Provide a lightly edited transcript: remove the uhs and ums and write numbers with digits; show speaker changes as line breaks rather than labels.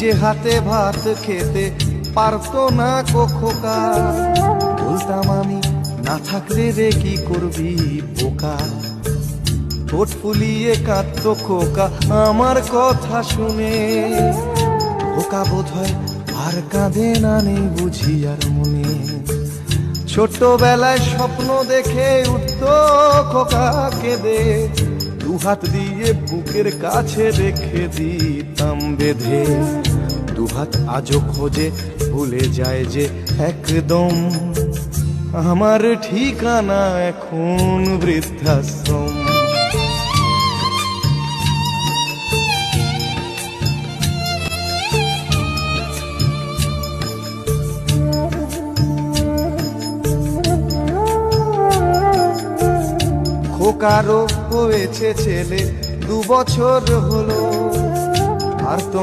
নিজে হাতে ভাত খেতে পারতো না খোকা। বলতাম আমি, না থাকলে রে কি করবি বোকা। ঠোঁট ফুলিয়ে কাঁদতো খোকা আমার কথা শুনে। খোকা বোধহয় আর কাঁদে না, নেই বুঝি আর মনে। ছোটবেলায় স্বপ্ন দেখে উঠতো খোকা কেঁদে, দুহাত দিয়ে বুকের কাছে রেখে দিতাম বেঁধে। দুহাত আজও খোঁজে, ভুলে যায় যে একদম। আমার ঠিকানা এখন বৃদ্ধাশ্রম। খোকারও হয়েছে ছেলে, 2 বছর হলো। আর তো